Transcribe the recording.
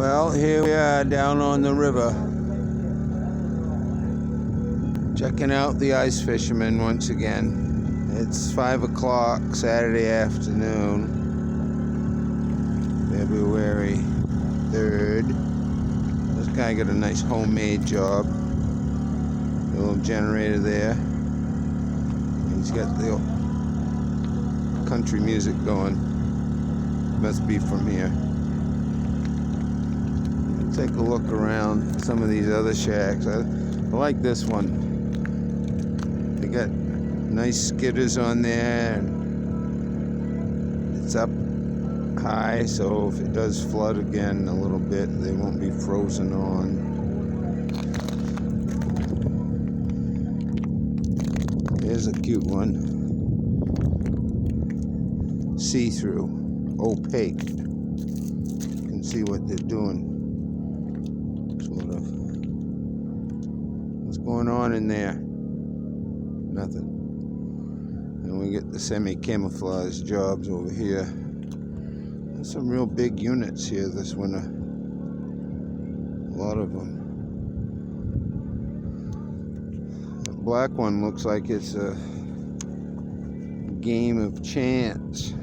Well, here we are down on the river, checking out the ice fishermen once again. It's 5 o'clock Saturday afternoon, February 3rd. This guy got a nice homemade job. A little generator there. He's got the country music going. Must be from here. Take a look around some of these other shacks. I like this one. They got nice skidders on there, and it's up high, so if it does flood again a little bit, they won't be frozen on. Here's a cute one. See-through, opaque. You can see what they're doing. What's going on in there? Nothing. And we get the semi-camouflage jobs over here. There's some real big units here this winter. A lot of them. The black one looks like it's a game of chance.